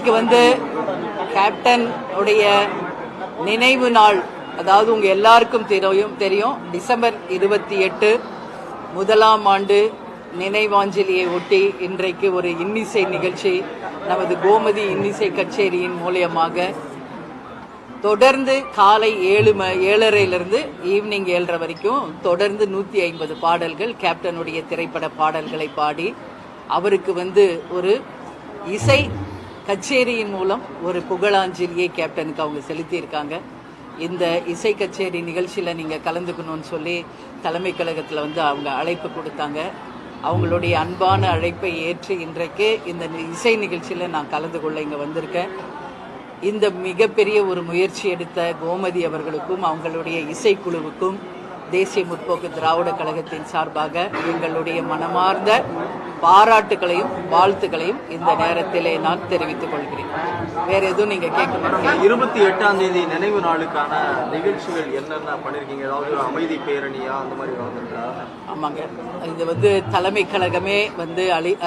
இன்னைக்கு கேப்டன் உடைய நினைவு நாள். அதாவது உங்க எல்லாருக்கும் தெரியும் டிசம்பர் 28 முதலாம் ஆண்டு நினைவாஞ்சலியை ஒட்டி இன்றைக்கு ஒரு இன்னிசை நிகழ்ச்சி நமது கோமதி இன்னிசை கச்சேரியின் மூலியமாக தொடர்ந்து காலை 7:30 ஈவினிங் 7:30 வரைக்கும் தொடர்ந்து 150 பாடல்கள் கேப்டனுடைய திரைப்பட பாடல்களை பாடி அவருக்கு ஒரு இசை கச்சேரியின் மூலம் ஒரு புகழாஞ்சலியை கேப்டனுக்கு அவங்க செலுத்தியிருக்காங்க. இந்த இசை கச்சேரி நிகழ்ச்சியில நீங்க கலந்துக்கணும்னு சொல்லி தலைமை கழகத்தில் அவங்க அழைப்பு கொடுத்தாங்க. அவங்களுடைய அன்பான அழைப்பை ஏற்று இன்றைக்கு இந்த இசை நிகழ்ச்சியில நான் கலந்து கொள்ள இங்க வந்திருக்கேன். இந்த மிகப்பெரிய ஒரு முயற்சி எடுத்த கோமதி அவர்களுக்கும் அவங்களுடைய இசைக்குழுவுக்கும் தேசிய முற்போக்கு திராவிட கழகத்தின் சார்பாக எங்களுடைய மனமார்ந்த பாராட்டுகளையும் வாழ்த்துக்களையும் இந்த நேரத்திலே நான் தெரிவித்துக் கொள்கிறேன். வேற எதுவும் நீங்க கேட்கணும்? 28ஆம் தேதி நினைவு நாளுக்கான நிகழ்ச்சிகள் என்னென்ன பண்ணிருக்கீங்க? ஏதாவது அமைதி பேரணியா அந்த மாதிரி வந்துருக்கா? ஆமாங்க, இது தலைமை கழகமே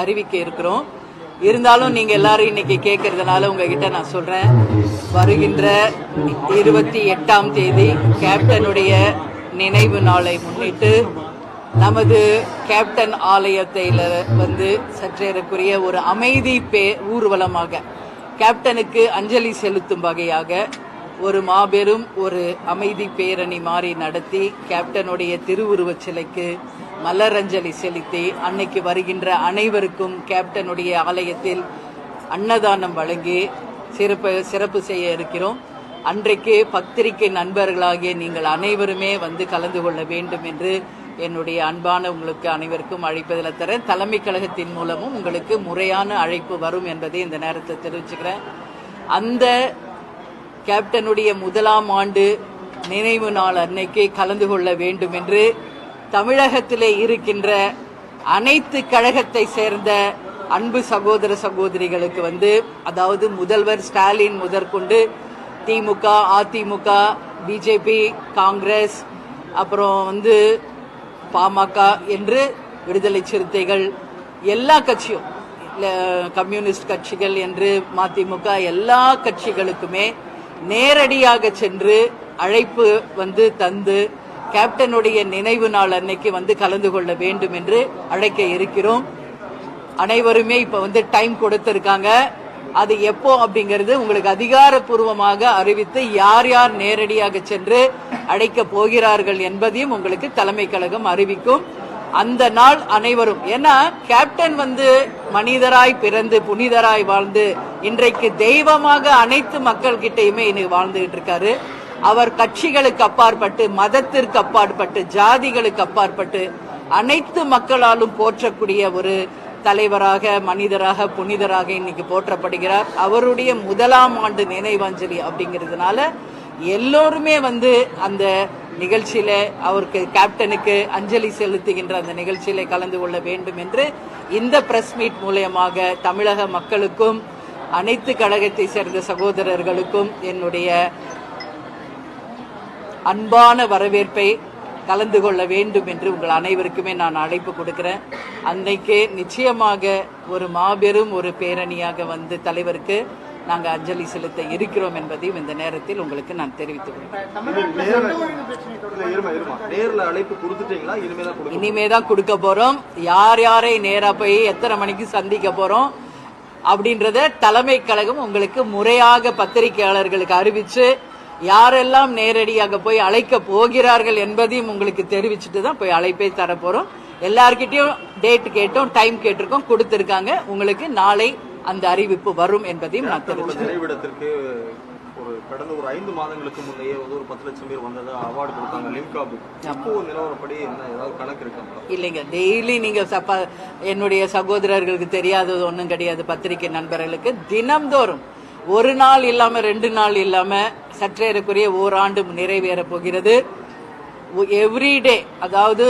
அறிவிக்க இருக்கிறோம். இருந்தாலும் நீங்க எல்லாரும் இன்னைக்கு கேட்கறதுனால உங்ககிட்ட நான் சொல்றேன், வருகின்ற 28ஆம் தேதி கேப்டனுடைய நினைவு நாளை முன்னிட்டு நமது கேப்டன் ஆலயத்தில் சற்றேறக்குரிய ஒரு அமைதி ஊர்வலமாக கேப்டனுக்கு அஞ்சலி செலுத்தும் வகையாக ஒரு மாபெரும் ஒரு அமைதி பேரணி மாறி நடத்தி கேப்டனுடைய திருவுருவச் சிலைக்கு மலரஞ்சலி செலுத்தி அன்னைக்கு வருகின்ற அனைவருக்கும் கேப்டனுடைய ஆலயத்தில் அன்னதானம் வழங்கி சிறப்பு செய்ய இருக்கிறோம். அன்றைக்கு பத்திரிகை நண்பர்களாகிய நீங்கள் அனைவருமே கலந்து கொள்ள வேண்டும் என்று என்னுடைய அன்பான உங்களுக்கு அனைவருக்கும் அழைப்பதில் தர தலைமை கழகத்தின் மூலமும் உங்களுக்கு முறையான அழைப்பு வரும் என்பதை இந்த நேரத்தை தெரிவிச்சுக்கிறேன். அந்த கேப்டனுடைய முதலாம் ஆண்டு நினைவு நாள் அன்னைக்கு கலந்து கொள்ள வேண்டும் என்று தமிழகத்திலே இருக்கின்ற அனைத்து கழகத்தை சேர்ந்த அன்பு சகோதர சகோதரிகளுக்கு அதாவது முதல்வர் ஸ்டாலின் முதற்கொண்டு திமுக, அதிமுக, பிஜேபி, காங்கிரஸ், அப்புறம் பாமக என்று விடுதலை சிறுத்தைகள் எல்லா கட்சியும், கம்யூனிஸ்ட் கட்சிகள் என்று மதிமுக எல்லா கட்சிகளுக்குமே நேரடியாக சென்று அழைப்பு தந்து கேப்டனுடைய நினைவு நாள் அன்னைக்கு கலந்து கொள்ள வேண்டும் என்று அழைக்க இருக்கிறோம். அனைவருமே இப்ப டைம் கொடுத்திருக்காங்க. அது எப்போ அப்படிங்கிறது உங்களுக்கு அதிகாரப்பூர்வமாக அறிவித்து யார் யார் நேரடியாக சென்று அழைக்க போகிறார்கள் என்பதையும் உங்களுக்கு தலைமை கழகம் அறிவிக்கும். அந்த நாள் அனைவரும், ஏன்னா கேப்டன் மனிதராய் பிறந்து புனிதராய் வாழ்ந்து இன்றைக்கு தெய்வமாக அனைத்து மக்கள் கிட்டையுமே இன்னைக்கு வாழ்ந்துகிட்டு இருக்காரு. அவர் கட்சிகளுக்கு அப்பாற்பட்டு, மதத்திற்கு அப்பாற்பட்டு, ஜாதிகளுக்கு அப்பாற்பட்டு அனைத்து மக்களாலும் போற்றக்கூடிய ஒரு தலைவராக, மனிதராக, புனிதராக இன்னைக்கு போற்றப்படுகிறார். அவருடைய முதலாம் ஆண்டு நினைவாஞ்சலி அப்படிங்கிறதுனால எல்லோருமே அந்த நிகழ்ச்சியில அவருக்கு கேப்டனுக்கு அஞ்சலி செலுத்துகின்ற அந்த நிகழ்ச்சியில கலந்து கொள்ள வேண்டும் என்று இந்த பிரஸ் மீட் மூலமாக தமிழக மக்களுக்கும் அனைத்து கழகத்தை சேர்ந்த சகோதரர்களுக்கும் என்னுடைய அன்பான வரவேற்பை கலந்து கொள்ள வேண்டும் என்று உங்கள் அனைவருக்குமே நான் அழைப்பு கொடுக்கிறேன். அன்னைக்கு நிச்சயமாக ஒரு மாபெரும் ஒரு பேரணியாக தலைவருக்கு நாங்கள் அஞ்சலி செலுத்த இருக்கிறோம் என்பதையும் இந்த நேரத்தில் உங்களுக்கு நான் தெரிவித்துக் கொள்கிறேன். இனிமேதான் கொடுக்க போறோம். யார் யாரை நேரா போய் எத்தனை மணிக்கு சந்திக்க போறோம் அப்படின்றத தலைமை கழகம் உங்களுக்கு முறையாக பத்திரிகையாளர்களுக்கு அறிவிச்சு யாரெல்லாம் நேரடியாக போய் அழைக்க போகிறார்கள் என்பதையும் உங்களுக்கு தெரிவிச்சுட்டு தான் போய் அழைப்பை தரப்போறோம். எல்லார்கிட்டையும் டேட் கேட்டோம், டைம் கேட்டிருக்கோம், கொடுத்திருக்காங்க. உங்களுக்கு நாளை அந்த அறிவிப்பு வரும் என்பதையும் நான் தெரிவிச்சேன். கடந்த ஒரு 5 மாதங்களுக்கு முன்னையே ஒரு 10 லட்சம் பேர் வந்தது அவார்டு கொடுத்தாங்க லிம்காபு. அப்போ நிலவரப்படி என்ன ஏதாவது கணக்கு இருக்காங்க? இல்லைங்க, டெய்லி நீங்க என்னுடைய சகோதரர்களுக்கு தெரியாதது ஒன்றும் கிடையாது. பத்திரிகை நண்பர்களுக்கு தினம்தோறும் ஒரு நாள் இல்லாம 2 நாள் இல்லாம சற்றேறக்குரிய ஓராண்டு நிறைவேற போகிறது. எவ்ரிடே, அதாவது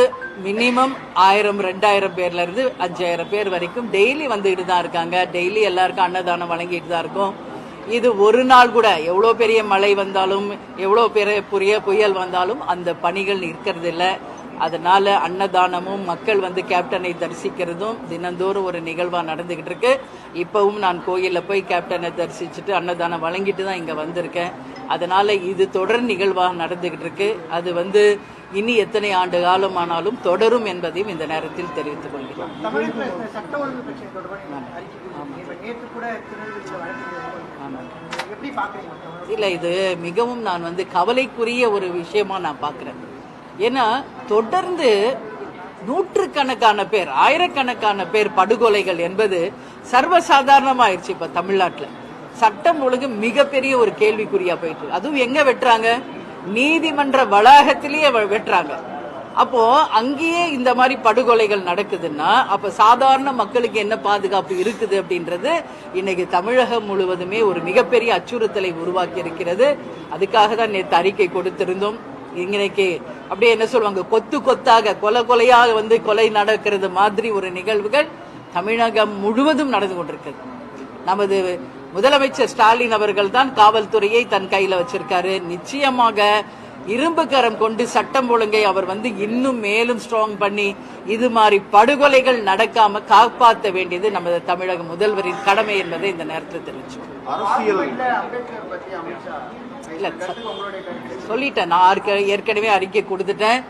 மினிமம் 1000-2000 பேர்ல இருந்து 5000 பேர் வரைக்கும் டெய்லி வந்துகிட்டு தான் இருக்காங்க. டெய்லி எல்லாருக்கும் அன்னதானம் வழங்கிட்டு தான் இருக்கும். இது ஒரு நாள் கூட எவ்வளோ பெரிய மழை வந்தாலும் எவ்வளோ பெரிய புயல் வந்தாலும் அந்த பணிகள் இருக்கிறது இல்லை. அதனால அன்னதானமும் மக்கள் வந்து கேப்டனை தரிசிக்கிறதும் தினந்தோறும் ஒரு நிகழ்வா நடந்துகிட்டு இருக்கு. இப்பவும் நான் கோயிலில் போய் கேப்டனை தரிசிச்சுட்டு அன்னதானம் வழங்கிட்டு தான் இங்க வந்திருக்கேன். அதனால இது தொடர் நிகழ்வாக நடந்துகிட்டு இருக்கு. அது வந்து இனி எத்தனை ஆண்டு காலம் ஆனாலும் தொடரும் என்பதையும் இந்த நேரத்தில் தெரிவித்துக் கொள்கிறேன். இல்ல, இது மிகவும் நான் வந்து கவலைக்குரிய ஒரு விஷயமா நான் பார்க்கிறேன். ஏன்னா தொடர்ந்து நூற்றுக்கணக்கான பேர், ஆயிரக்கணக்கான பேர் படுகொலைகள் என்பது சர்வசாதாரணமாயிருச்சு. இப்ப தமிழ்நாட்டில் சட்டம் ஒழுங்கு மிகப்பெரிய ஒரு கேள்விக்குறியா போயிட்டு, அதுவும் எங்க வெட்டுறாங்க, நீதிமன்ற வளாகத்திலேயே வெட்டுறாங்க. அப்போ அங்கேயே இந்த மாதிரி படுகொலைகள் நடக்குதுன்னா அப்ப சாதாரண மக்களுக்கு என்ன பாதுகாப்பு இருக்குது அப்படின்றது இன்னைக்கு தமிழகம் முழுவதுமே ஒரு மிகப்பெரிய அச்சுறுத்தலை உருவாக்கி இருக்கிறது. அதுக்காக தான் நேற்று அறிக்கை கொடுத்திருந்தோம். இன்னைக்கு அப்படியே என்ன சொல்லுவாங்க, கொத்து கொத்தாக கொலையாக வந்து கொலை நடக்கிறது மாதிரி ஒரு நிகழ்வுகள் தமிழகம் முழுவதும் நடந்து கொண்டிருக்கிறது. நமது முதலமைச்சர் ஸ்டாலின் அவர்கள் தான் காவல்துறையை தன் கையில வச்சிருக்காரு. நிச்சயமாக இரும்பு கரம் கொண்டு சட்டம் ஒழுங்கை அவர் வந்து இன்னும் மேலும் ஸ்ட்ராங் பண்ணி இது மாதிரி படுகொலைகள் நடக்காம காப்பாற்ற வேண்டியது நமது தமிழக முதல்வரின் கடமை என்பதை இந்த நேரத்தில் தெரிவிச்சோம். சொல்லிட்டேன், நான் ஏற்கனவே அறிக்கை கொடுத்துட்டேன்.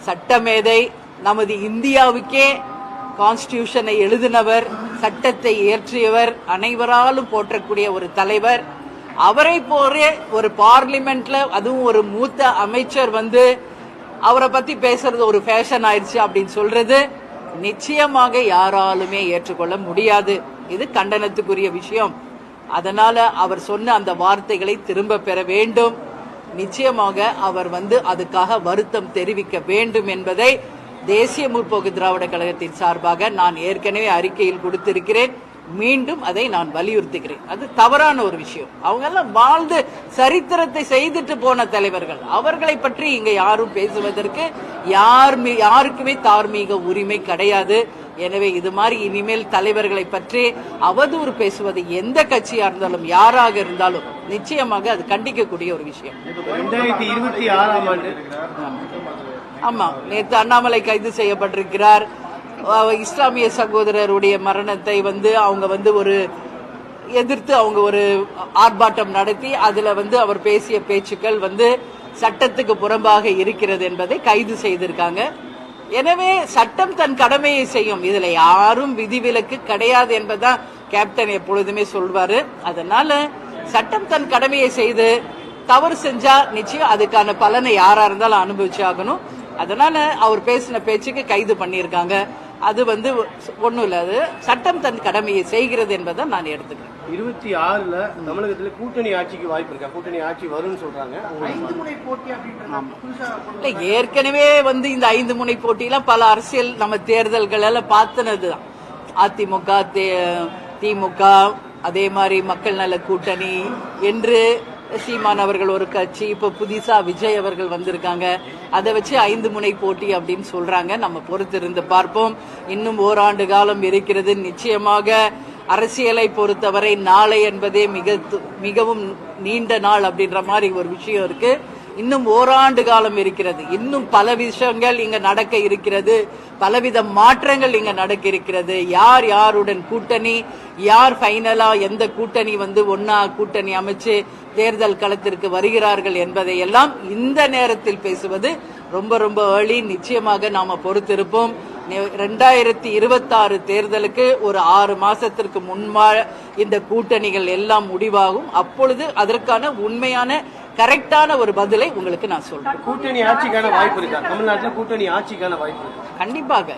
சட்டமேதை, நமது இந்தியாவுக்கே கான்ஸ்டிடியூஷனை எழுதினவர், சட்டத்தை இயற்றியவர், அனைவராலும் போற்றக்கூடிய ஒரு தலைவர். அவரை போல ஒரு பார்லிமெண்ட்ல அதுவும் ஒரு மூத்த அமைச்சர் வந்து அவரை பத்தி பேசுறது ஒரு ஃபேஷன் ஆயிடுச்சு அப்படின்னு சொல்றது நிச்சயமாக யாராலுமே ஏற்றுக்கொள்ள முடியாது. இது கண்டனத்துக்குரிய விஷயம். அதனால அவர் சொன்ன அந்த வார்த்தைகளை திரும்ப பெற வேண்டும். நிச்சயமாக அவர் வந்து அதுக்காக வருத்தம் தெரிவிக்க வேண்டும் என்பதை தேசிய முற்போக்கு திராவிட கழகத்தின் சார்பாக நான் ஏற்கனவே அறிக்கையில் கொடுத்திருக்கிறேன். மீண்டும் அதை நான் வலியுறுத்துகிறேன். அது தவறான ஒரு விஷயம். அவங்க எல்லாம் வாழ்ந்து சரித்திரத்தை செய்துட்டு போன தலைவர்கள். அவர்களை பற்றி இங்க யாரும் பேசுவதற்கு யாருக்குமே தார்மீக உரிமை கிடையாது. எனவே இது மாதிரி இனிமேல் தலைவர்களை பற்றி அவதூறு பேசுவது எந்த கட்சியா இருந்தாலும் யாராக இருந்தாலும் நிச்சயமாக அது கண்டிக்கக்கூடிய ஒரு விஷயம். 2026ஆம் ஆண்டு ஆமா, நேற்று அண்ணாமலை கைது செய்யப்பட்டிருக்கிறார். இஸ்லாமிய சகோதரருடைய மரணத்தை வந்து அவங்க வந்து ஒரு எதிர்த்து அவங்க ஒரு ஆர்ப்பாட்டம் நடத்தி அதுல வந்து அவர் பேசிய பேச்சுக்கள் வந்து சட்டத்துக்கு புறம்பாக இருக்கிறது என்பதை கைது செய்திருக்காங்க. எனவே சட்டம் தன் கடமையை செய்யும். இதுல யாரும் விதிவிலக்கு கிடையாது என்பதுதான் கேப்டன் எப்பொழுதுமே சொல்வாரு. அதனால சட்டம் தன் கடமையை செய்து தவறு செஞ்சா நிச்சயம் அதுக்கான பலனை யாரா இருந்தாலும் அனுபவிச்சு ஆகணும். அதனால அவர் பேசின பேச்சுக்கு கைது பண்ணியிருக்காங்க. அது வந்து ஒண்ணும் இல்ல, அது சட்டம் தன் கடமையை செய்கிறது என்பதை நான் எடுத்துக்கிறேன். 26ல தமிழகத்துல கூட்டணி ஆட்சிக்கு வாய்ப்பு இருக்கா? கூட்டணி ஆட்சி வரும்னு சொல்றாங்க. இல்ல, ஏற்கனவே வந்து இந்த 5 முனை போட்டியெல்லாம் பல அரசியல் நம்ம தேர்தல்கள் எல்லாம் பார்த்தனதுதான். அதிமுக, திமுக, அதே மாதிரி மக்கள் நல கூட்டணி என்று சீமான் அவர்கள் ஒரு கட்சி, இப்ப புதுசா விஜய் அவர்கள் வந்திருக்காங்க. அதை வச்சு 5 முனை போட்டி அப்படின்னு சொல்றாங்க. நம்ம பொறுத்திருந்து பார்ப்போம். இன்னும் ஓராண்டு காலம் இருக்கிறது. நிச்சயமாக அரசியலை பொறுத்தவரை நாளை என்பதே மிகவும் நீண்ட நாள் அப்படின்ற மாதிரி ஒரு விஷயம் இருக்கு. இன்னும் ஓராண்டு காலம் இருக்கிறது. இன்னும் பல விஷயங்கள் இங்க நடக்க இருக்கிறது. பலவித மாற்றங்கள் இங்க நடக்க இருக்கிறது. யார் யாருடன் கூட்டணி, யார் ஃபைனலா எந்த கூட்டணி வந்து ஒன்னா கூட்டணி அமைச்சு தேர்தல் களத்திற்கு வருகிறார்கள் என்பதை எல்லாம் இந்த நேரத்தில் பேசுவது ரொம்ப ரொம்ப ஏர்லி. நிச்சயமாக நாம பொறுத்திருப்போம். 2026 தேர்தலுக்கு ஒரு 6 மாசத்திற்கு முன்பா இந்த கூட்டணிகள் எல்லாம் முடிவாகும். அப்பொழுது அதற்கான உண்மையான கரெக்டான ஒரு பதிலை உங்களுக்கு நான் சொல்றேன். கூட்டணி ஆட்சிக்கான வாய்ப்பு இருக்கா? தமிழ்நாட்டில் கூட்டணி ஆட்சிக்கான வாய்ப்பு இருக்கா? கண்டிப்பாக.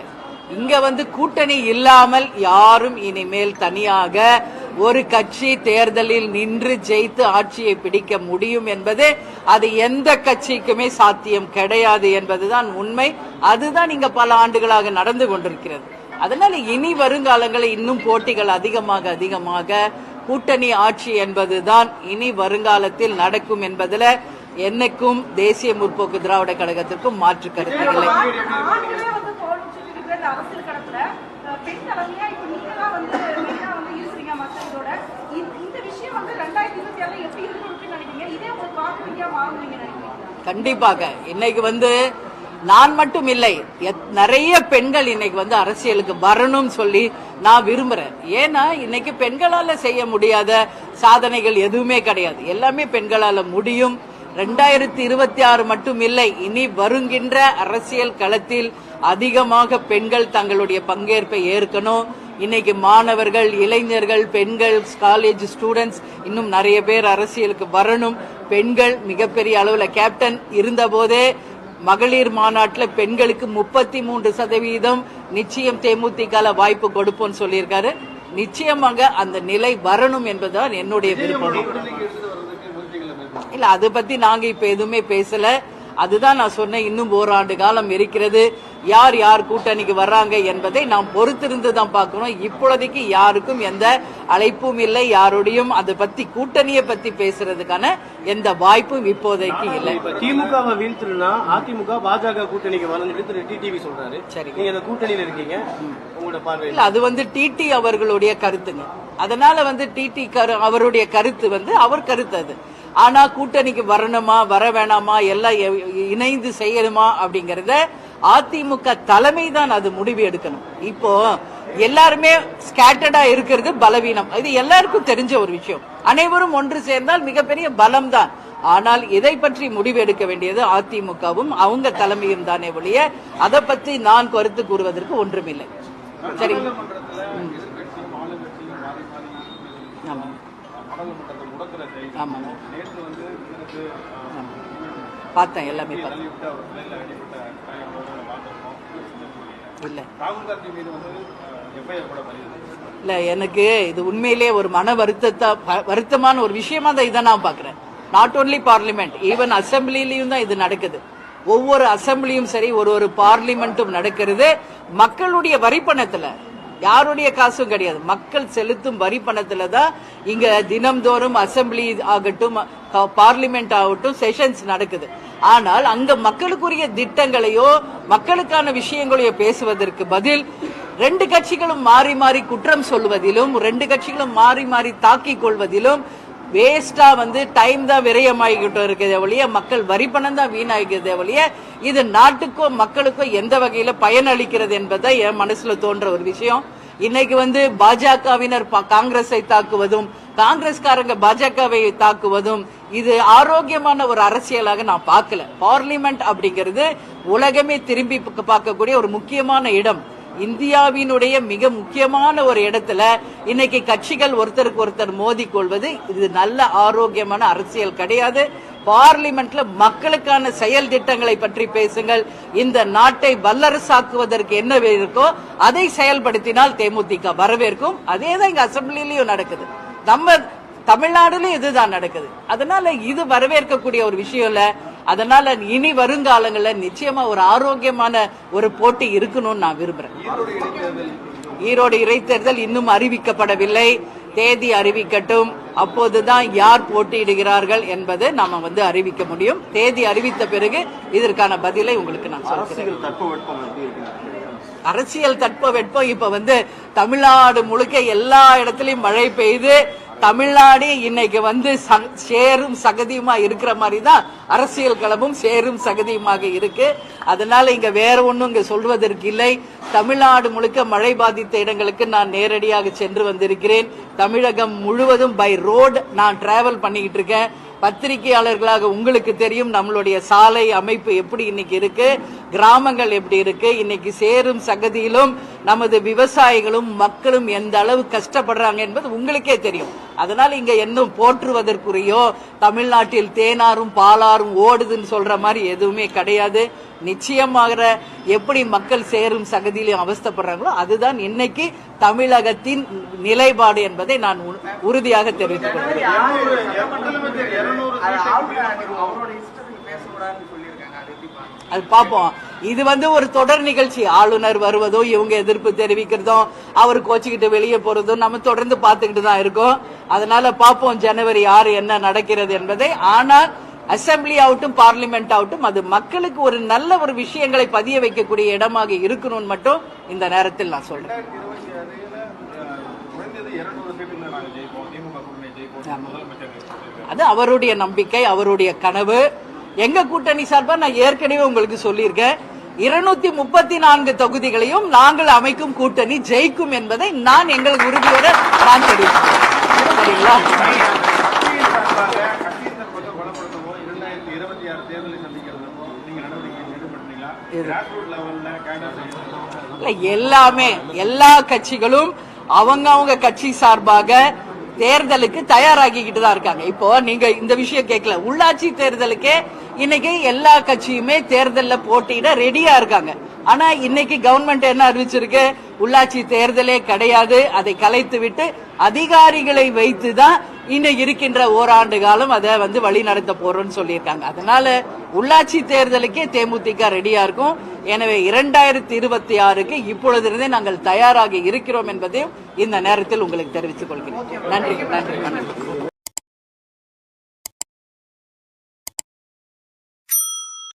இங்க வந்து கூட்டணி இல்லாமல் யாரும் இனிமேல் தனியாக ஒரு கட்சி தேர்தலில் நின்று ஜெயித்து ஆட்சியை பிடிக்க முடியும் என்பது அது எந்த கட்சிக்குமே சாத்தியம் கிடையாது என்பதுதான் உண்மை. அதுதான் இங்க பல ஆண்டுகளாக நடந்து கொண்டிருக்கிறது. அதனால இனி வருங்காலங்களில் இன்னும் போட்டிகள் அதிகமாக கூட்டணி ஆட்சி என்பதுதான் இனி வருங்காலத்தில் நடக்கும் என்பதில் என்னைக்கும் தேசிய முற்போக்கு திராவிட கழகத்திற்கும் மாற்று கருத்து இல்லை. அரசியல் களத்துல பெண் தலைமையா இப்ப நீங்க தான் வந்து ஈஸ்வரிங்க மக்களோட இந்த விஷயம் வந்து கண்டிப்பாக இன்னைக்கு வந்து நான் மட்டும் இல்லை, நிறைய பெண்கள் இன்னைக்கு வந்து அரசியலுக்கு வரணும்னு சொல்லி நான் விரும்புறேன். ஏன்னா இன்னைக்கு பெண்களால செய்ய முடியாத சாதனைகள் எதுவுமே கிடையாது, எல்லாமே பெண்களால முடியும். 2026 மட்டும் இல்லை, இனி வருகின்ற அரசியல் களத்தில் அதிகமாக பெண்கள் தங்களுடைய பங்கேற்பை ஏற்கணும். இன்னைக்கு மாணவர்கள், இளைஞர்கள், பெண்கள், காலேஜ் ஸ்டூடெண்ட்ஸ் இன்னும் நிறைய பேர் அரசியலுக்கு வரணும். பெண்கள் மிகப்பெரிய அளவுல கேப்டன் இருந்த போதே மகளிர் மாநாட்டில் பெண்களுக்கு 33% நிச்சயம் தேமுதிக வாய்ப்பு கொடுப்போம்னு சொல்லியிருக்காரு. நிச்சயமாக அந்த நிலை வரணும் என்பதுதான் என்னுடைய விருப்பம். இல்ல அதை பத்தி நாங்க இப்ப எதுவுமே பேசல. அதுதான் நான் சொன்னேன், இன்னும் ஓராண்டு காலம் இருக்கிறது. யார் யார் கூட்டணிக்கு வர்றாங்க என்பதை நாம் பொறுத்திருந்து தான் பார்க்கணும். இப்பொழுதைக்கு யாருக்கும் எந்த அழைப்பும் இல்லை, யாருடையும் அதை பத்தி கூட்டணியை பத்தி பேசுறதுக்கான எந்த வாய்ப்பும் இப்போதைக்கு இல்லை. திமுகவை வீழ்த்துனா அதிமுக பாஜக கூட்டணிக்கு வரணும் டிடிவி சொல்றாரு. சரி, நீங்க அந்த கூட்டணியில இருக்கீங்க, உங்களோட பார்வை இல்ல? அது வந்து டிடி அவர்களுடைய கருத்துங்க. அதனால வந்து டிடி அவருடைய கருத்து வந்து அவர் கருத்து அது. ஆனா கூட்டணிக்கு வரணுமா வர வேணாமா எல்லாம் இணைந்து செய்யணுமா அப்படிங்கறத அதிமுக தலைமை தான் அது முடிவு எடுக்கணும். இப்போ எல்லாருமே ஸ்கேட்டர்டா இருக்கிறது பலவீனம், இது எல்லாருக்கும் தெரிஞ்ச ஒரு விஷயம். அனைவரும் ஒன்று சேர்ந்தால் மிகப்பெரிய பலம் தான். ஆனால் இதை பற்றி முடிவு எடுக்க வேண்டியது அதிமுகவும் அவங்க தலைமையும் தானே ஒழிய அதை பற்றி நான் கருத்து கூறுவதற்கு ஒன்றுமில்லை. சரி, பார்த்தேன், எல்லாமே பார்த்தேன். இல்ல எனக்கு இது உண்மையிலே ஒரு மன வருத்தமான ஒரு விஷயமா தான் இதை நான் பாக்குறேன். நாட் ஓன்லி பார்லிமெண்ட், ஈவன் அசம்பிளிலையும் தான் இது நடக்குது. ஒவ்வொரு அசம்பிளியும் சரி, ஒரு பார்லிமெண்ட்டும் நடக்கிறது மக்களுடைய வரிப்பணத்துல, யாருடைய காசும் கிடையாது. மக்கள் செலுத்தும் வரி பணத்துல தான் இங்க தினம்தோறும் அசம்பிளி ஆகட்டும், பார்லிமெண்ட் ஆகட்டும், செஷன்ஸ் நடக்குது. ஆனால் அங்க மக்களுக்குரிய திட்டங்களையோ மக்களுக்கான விஷயங்களையோ பேசுவதற்கு பதில் ரெண்டு கட்சிகளும் மாறி மாறி குற்றம் சொல்வதிலும், ரெண்டு கட்சிகளும் மாறி மாறி தாக்கிக் கொள்வதிலும் வேஸ்டா வந்து டைம் தான் விரயமாகிக்கிட்டு இருக்கிறதே ஒழிய மக்கள் வரி பணம் தான் வீணாகிறதே ஒழிய இது நாட்டுக்கோ மக்களுக்கோ எந்த வகையில பயனளிக்கிறது என்பதை என் மனசுல தோன்ற ஒரு விஷயம். இன்னைக்கு வந்து பாஜகவினர் காங்கிரஸை தாக்குவதும், காங்கிரஸ்காரங்க பாஜகவை தாக்குவதும் இது ஆரோக்கியமான ஒரு அரசியலாக நான் பார்க்கல. பார்லிமெண்ட் அப்படிங்கிறது உலகமே திரும்பி பார்க்கக்கூடிய ஒரு முக்கியமான இடம். இந்தியாவினுடைய மிக முக்கியமான ஒரு இடத்துல இன்னைக்கு கட்சிகள் ஒருத்தருக்கு ஒருத்தர் மோதி கொள்வது இது நல்ல ஆரோக்கியமான அரசியல் கிடையாது. பார்லிமெண்ட்ல மக்களுக்கான செயல் திட்டங்களை பற்றி பேசுங்கள். இந்த நாட்டை வல்லரசாக்குவதற்கு என்ன இருக்கோ அதை செயல்படுத்தினால் தேமுதிக வரவேற்கும். அதேதான் இங்க அசம்பிளிலையும் நடக்குது, நம்ம தமிழ்நாடுலயும் இதுதான் நடக்குது. அதனால இது வரவேற்கக்கூடிய ஒரு விஷயம் இல்ல. அதனால இனி வருங்காலங்களில் நிச்சயமா ஒரு ஆரோக்கியமான ஒரு போட்டி இருக்கணும்னு நான் விரும்புறேன். ஈரோடு இடைத்தேர்தல் இன்னும் அறிவிக்கப்படவில்லை, தேதி அறிவிக்கட்டும், அப்போதுதான் யார் போட்டியிடுகிறார்கள் என்பதை நாம வந்து அறிவிக்க முடியும். தேதி அறிவித்த பிறகு இதற்கான பதிலை உங்களுக்கு நான் சொல்கிறேன். அரசியல் தட்பவெட்பம் இப்ப வந்து தமிழ்நாடு முழுக்க எல்லா இடத்துலயும் மழை பெய்து தமிழ்நாடு இன்னைக்கு வந்து சேரும் சகதியுமா இருக்கிற மாதிரி தான் அரசியல் களமும் சேரும் சகதியுமாக இருக்கு. அதனால இங்க வேற ஒண்ணும் இங்க சொல்வதற்கு இல்லை. தமிழ்நாடு முழுக்க மழை பாதித்த இடங்களுக்கு நான் நேரடியாக சென்று வந்திருக்கிறேன். தமிழகம் முழுவதும் பை ரோடு நான் டிராவல் பண்ணிக்கிட்டு இருக்கேன். பத்திரிகையாளர்களாக உங்களுக்கு தெரியும் நம்மளுடைய சாலை அமைப்பு எப்படி இன்னைக்கு இருக்கு, கிராமங்கள் எப்படி இருக்கு. இன்னைக்கு சேரும் சகதியிலும் நமது விவசாயிகளும் மக்களும் எந்த அளவு கஷ்டப்படுறாங்க என்பது உங்களுக்கே தெரியும். அதனால இங்க இன்னும் போற்றுவதற்குரியோ தமிழ்நாட்டில் தேனாரும் பாலாரும் ஓடுதுன்னு சொல்ற மாதிரி எதுவுமே கிடையாது. நிச்சயமாக எப்படி மக்கள் சேரும் சகதியிலும் அவஸ்தப்படுறாங்களோ அதுதான் இன்னைக்கு தமிழகத்தின் நிலைப்பாடு என்பதை நான் உறுதியாக தெரிவித்துக் கொள்கிறேன். அது பார்ப்போம். இது வந்து ஒரு தொடர் நிகழ்ச்சி. ஆளுநர் வருவதும் இவங்க எதிர்ப்பு தெரிவிக்கிறதும் அவர் கோச்சிக்கிட்டு வெளியே போறதும் நம்ம தொடர்ந்து பார்த்துக்கிட்டு தான் இருக்கோம். அதனால பார்ப்போம் ஜனவரி 6 என்ன நடக்கிறது என்பதை. ஆனால் அசம்பிளி ஆகட்டும் பார்லிமெண்ட் ஆகட்டும் அது மக்களுக்கு ஒரு நல்ல ஒரு விஷயங்களை பதிய வைக்கக்கூடிய இடமாக இருக்கணும்னு மட்டும் இந்த நேரத்தில் நான் சொல்றேன். அது அவருடைய நம்பிக்கை, அவருடைய கனவு. எங்க கூட்டணி சார்பா நான் ஏற்கனவே உங்களுக்கு சொல்லியிருக்கேன், 234 தொகுதிகளையும் நாங்கள் அமைக்கும் கூட்டணி ஜெயிக்கும் என்பதை நான் எங்களுக்கு உறுதியோட நான் தெரிவிக்கிறேன். சரிங்களா? எல்லாமே எல்லா கட்சிகளும் அவங்க கட்சி சார்பாக தேர்தலுக்கு தயாராகிக்கிட்டு தான் இருக்காங்க. இப்போ நீங்க இந்த விஷயம் கேட்கல, உள்ளாட்சி தேர்தலுக்கே இன்னைக்கு எல்லா கட்சியுமே தேர்தல்ல போட்டியிட ரெடியா இருக்காங்க. ஆனா இன்னைக்கு கவர்மெண்ட் என்ன அறிவிச்சிருக்கு, உள்ளாட்சி தேர்தலே கிடையாது, அதை கலைத்து விட்டு அதிகாரிகளை வைத்துதான் இன்னும் இருக்கின்ற ஓராண்டு காலம் அதை வழி நடத்த போறோம்னு சொல்லியிருக்காங்க. அதனால உள்ளாட்சி தேர்தலுக்கே தேமுதிக ரெடியா இருக்கும். எனவே 2026க்கு இப்பொழுதிருந்தே நாங்கள் தயாராக இருக்கிறோம் என்பதையும் இந்த நேரத்தில் உங்களுக்கு தெரிவித்துக் கொள்கிறேன். நன்றி.